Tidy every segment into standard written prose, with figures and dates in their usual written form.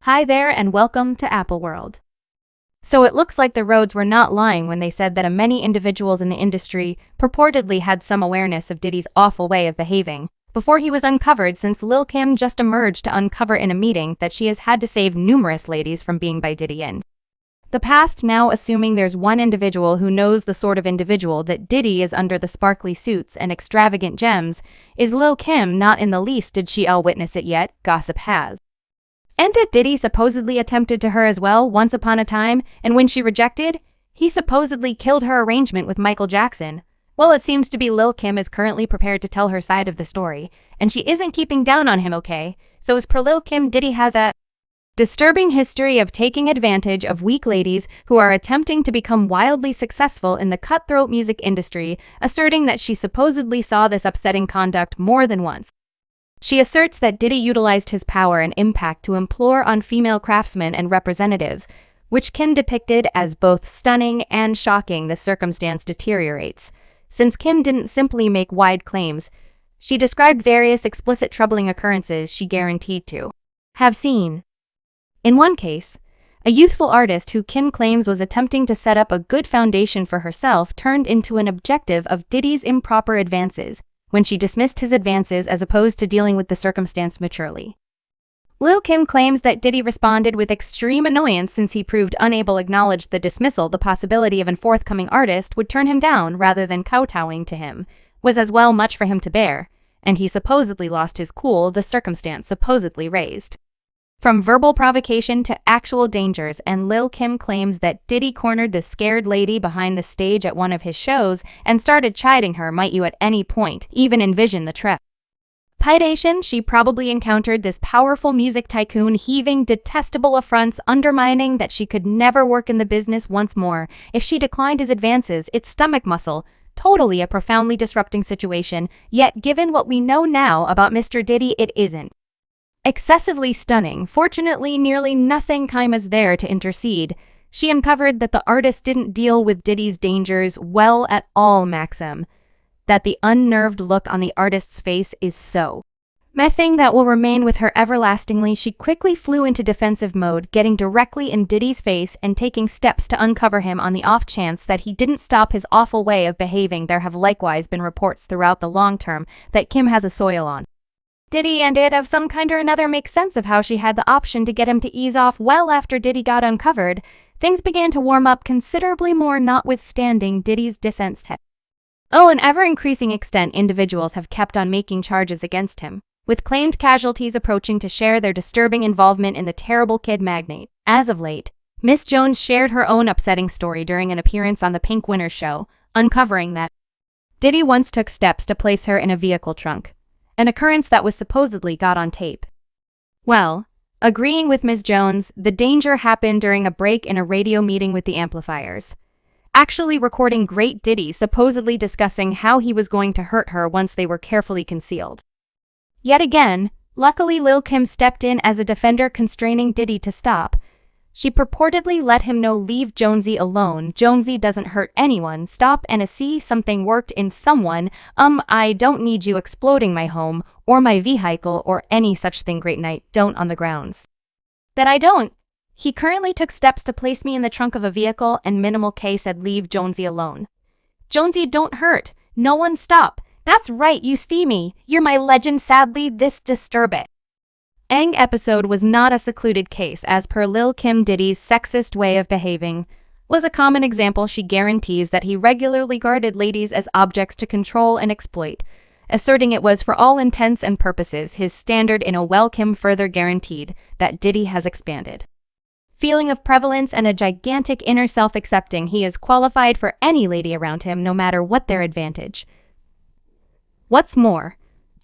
Hi there and welcome to Apple World. So it looks like the roads were not lying when they said that many individuals in the industry purportedly had some awareness of Diddy's awful way of behaving before he was uncovered, since Lil Kim just emerged to uncover in a meeting that she has had to save numerous ladies from being by Diddy in the past. Now assuming there's one individual who knows the sort of individual that Diddy is under the sparkly suits and extravagant gems is Lil Kim. Not in the least did she witness it yet, gossip has. And that Diddy supposedly attempted to her as well once upon a time, and when she rejected, he supposedly killed her arrangement with Michael Jackson. Well, it seems to be Lil Kim is currently prepared to tell her side of the story, and she isn't keeping down on him, okay? So as per Lil Kim, Diddy has a disturbing history of taking advantage of weak ladies who are attempting to become wildly successful in the cutthroat music industry, asserting that she supposedly saw this upsetting conduct more than once. She asserts that Diddy utilized his power and impact to implore on female craftsmen and representatives, which Kim depicted as both stunning and shocking. The circumstance deteriorates, since Kim didn't simply make wide claims. She described various explicit troubling occurrences she guaranteed to have seen. In one case, a youthful artist who Kim claims was attempting to set up a good foundation for herself turned into an objective of Diddy's improper advances when she dismissed his advances as opposed to dealing with the circumstance maturely. Lil Kim claims that Diddy responded with extreme annoyance since he proved unable to acknowledge the dismissal. The possibility of a forthcoming artist would turn him down rather than kowtowing to him was as well much for him to bear, and he supposedly lost his cool. The circumstance supposedly raised from verbal provocation to actual dangers, and Lil Kim claims that Diddy cornered the scared lady behind the stage at one of his shows and started chiding her. Might you at any point even envision the trepidation she probably encountered this powerful music tycoon heaving detestable affronts, undermining that she could never work in the business once more if she declined his advances. Its stomach muscle. Totally a profoundly disrupting situation, yet given what we know now about Mr. Diddy, it isn't excessively stunning. Fortunately, nearly nothing Kim is there to intercede. She uncovered that the artist didn't deal with Diddy's dangers well at all. Maxim, that the unnerved look on the artist's face is so mething that will remain with her everlastingly. She quickly flew into defensive mode, getting directly in Diddy's face and taking steps to uncover him on the off chance that he didn't stop his awful way of behaving. There have likewise been reports throughout the long term that Kim has a soil on Diddy, and it of some kind or another makes sense of how she had the option to get him to ease off. Well, after Diddy got uncovered, things began to warm up considerably more, notwithstanding Diddy's dissent. An ever-increasing extent, individuals have kept on making charges against him, with claimed casualties approaching to share their disturbing involvement in the terrible kid magnate. As of late, Miss Jones shared her own upsetting story during an appearance on the Pink Winner show, uncovering that Diddy once took steps to place her in a vehicle trunk, an occurrence that was supposedly got on tape. Well, agreeing with Ms. Jones, the danger happened during a break in a radio meeting with the amplifiers, actually recording great Diddy supposedly discussing how he was going to hurt her once they were carefully concealed. Yet again, luckily Lil Kim stepped in as a defender, constraining Diddy to stop. She purportedly let him know, "Leave Jonesy alone. Jonesy doesn't hurt anyone. Stop and see something worked in someone. I don't need you exploding my home or my vehicle or any such thing. Great night. Don't on the grounds that I don't. He currently took steps to place me in the trunk of a vehicle, and Minimal K said, leave Jonesy alone. Jonesy don't hurt. No one. Stop. That's right, you see me. You're my legend. Sadly, this disturbing episode was not a secluded case. As per Lil Kim, Diddy's sexist way of behaving was a common example. She guarantees that he regularly regarded ladies as objects to control and exploit, asserting it was for all intents and purposes his standard. In a well, Kim further guaranteed that Diddy has expanded feeling of prevalence and a gigantic inner self-accepting. He is qualified for any lady around him, no matter what their advantage. What's more,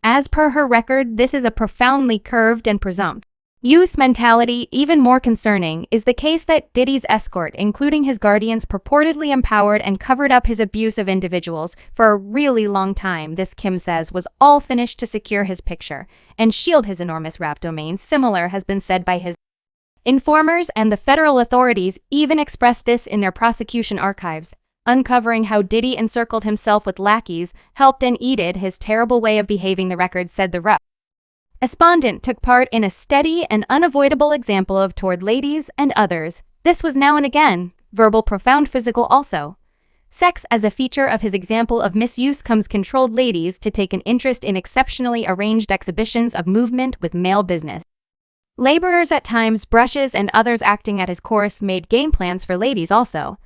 as per her record, this is a profoundly curved and presumptuous mentality. Even more concerning is the case that Diddy's escort, including his guardians, purportedly empowered and covered up his abuse of individuals for a really long time. This, Kim says, was all finished to secure his picture and shield his enormous rap domain. Similar has been said by his informers, and the federal authorities even expressed this in their prosecution archives, uncovering how Diddy encircled himself with lackeys, helped and aided his terrible way of behaving. The record said the Respondent took part in a steady and unavoidable example of toward ladies and others. This was now and again, verbal, profound, physical also. Sex as a feature of his example of misuse comes controlled ladies to take an interest in exceptionally arranged exhibitions of movement with male business. Laborers at times, brushes and others acting at his course made game plans for ladies also.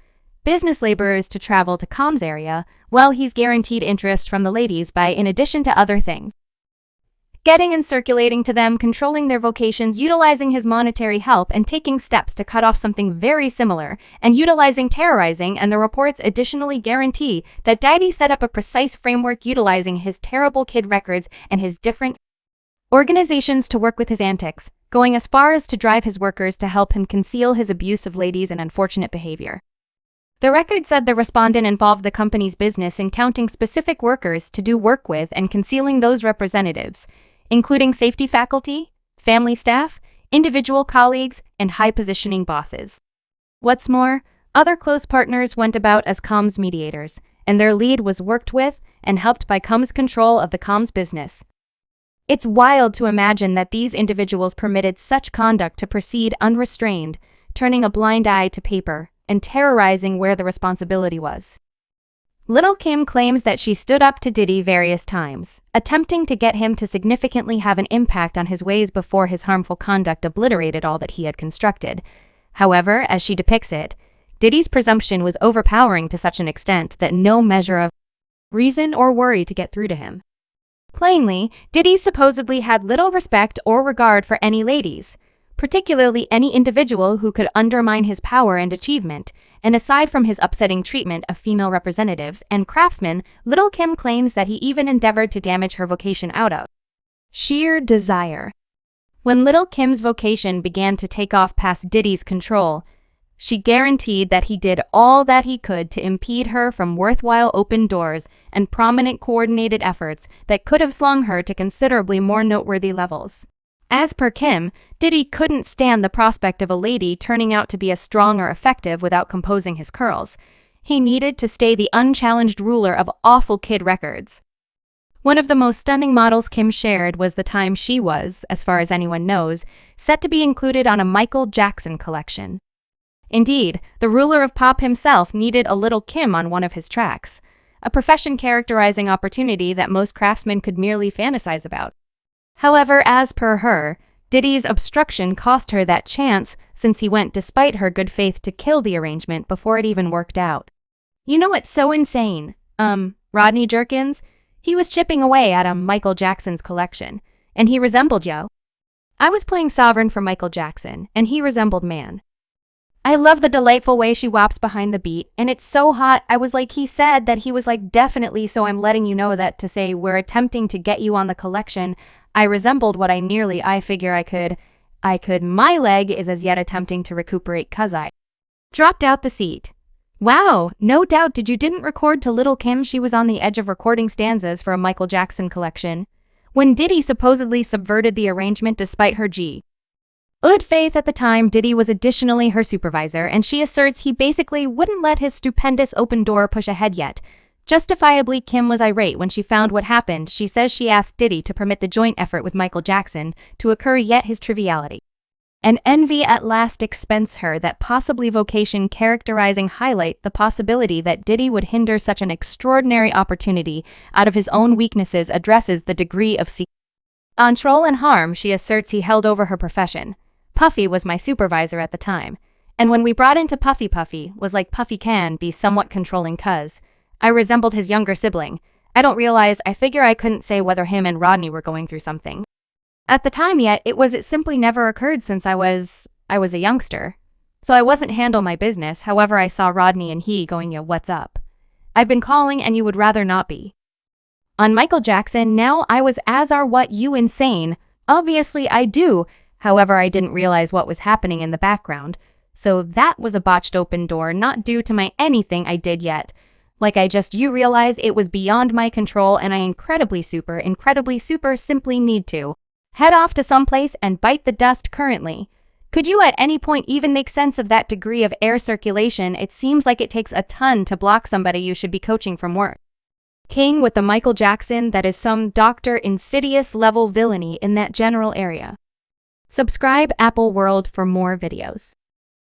Business laborers to travel to Com's area, well, he's guaranteed interest from the ladies by in addition to other things. Getting and circulating to them, controlling their vocations, utilizing his monetary help and taking steps to cut off something very similar, and utilizing terrorizing, and the reports additionally guarantee that Diddy set up a precise framework utilizing his terrible kid records and his different organizations to work with his antics, going as far as to drive his workers to help him conceal his abuse of ladies and unfortunate behavior. The record said the respondent involved the company's business in counting specific workers to do work with and concealing those representatives, including safety faculty, family staff, individual colleagues, and high-positioning bosses. What's more, other close partners went about as Com's mediators, and their lead was worked with and helped by Com's control of the Com's business. It's wild to imagine that these individuals permitted such conduct to proceed unrestrained, turning a blind eye to paper and terrorizing where the responsibility was. Lil Kim claims that she stood up to Diddy various times, attempting to get him to significantly have an impact on his ways before his harmful conduct obliterated all that he had constructed. However, as she depicts it, Diddy's presumption was overpowering to such an extent that no measure of reason or worry to get through to him. Plainly, Diddy supposedly had little respect or regard for any ladies, particularly any individual who could undermine his power and achievement, and aside from his upsetting treatment of female representatives and craftsmen, Lil Kim claims that he even endeavored to damage her vocation out of sheer desire. When Lil Kim's vocation began to take off past Diddy's control, she guaranteed that he did all that he could to impede her from worthwhile open doors and prominent coordinated efforts that could have slung her to considerably more noteworthy levels. As per Kim, Diddy couldn't stand the prospect of a lady turning out to be as strong or effective without composing his curls. He needed to stay the unchallenged ruler of awful kid records. One of the most stunning models Kim shared was the time she was, as far as anyone knows, set to be included on a Michael Jackson collection. Indeed, the ruler of pop himself needed a Lil Kim on one of his tracks, a profession characterizing opportunity that most craftsmen could merely fantasize about. However, as per her, Diddy's obstruction cost her that chance since he went despite her good faith to kill the arrangement before it even worked out. You know what's so insane? Rodney Jerkins? He was chipping away at Michael Jackson's collection, and he resembled yo. I was playing Sovereign for Michael Jackson, and he resembled Man. I love the delightful way she whops behind the beat, and it's so hot. I was like, he said that he was like, definitely, so I'm letting you know that to say we're attempting to get you on the collection. I resembled what I figure I could. My leg is as yet attempting to recuperate cause I dropped out the seat. Wow, no doubt you didn't record to Lil Kim. She was on the edge of recording stanzas for a Michael Jackson collection when Diddy supposedly subverted the arrangement despite her good faith at the time. Diddy was additionally her supervisor, and she asserts he basically wouldn't let his stupendous open door push ahead yet. Justifiably, Kim was irate when she found what happened. She says she asked Diddy to permit the joint effort with Michael Jackson to occur, yet his triviality and envy at last expense her that possibly vocation characterizing highlight the possibility that Diddy would hinder such an extraordinary opportunity out of his own weaknesses addresses the degree of control and harm she asserts he held over her profession. Puffy was my supervisor at the time, and when we brought into Puffy was like Puffy can be somewhat controlling cuz I resembled his younger sibling. I figure I couldn't say whether him and Rodney were going through something at the time yet. It simply never occurred since I was a youngster, so I wasn't handle my business. However, I saw Rodney and he going, yo, what's up? I've been calling and you would rather not be on Michael Jackson. Now I was as are what you insane. Obviously I do. However, I didn't realize what was happening in the background, so that was a botched open door, not due to my anything I did yet. You realize it was beyond my control, and I incredibly super simply need to head off to someplace and bite the dust currently. Could you at any point even make sense of that degree of air circulation? It seems like it takes a ton to block somebody you should be coaching from work. King with the Michael Jackson that is some Dr. Insidious level villainy in that general area. Subscribe Apple World for more videos.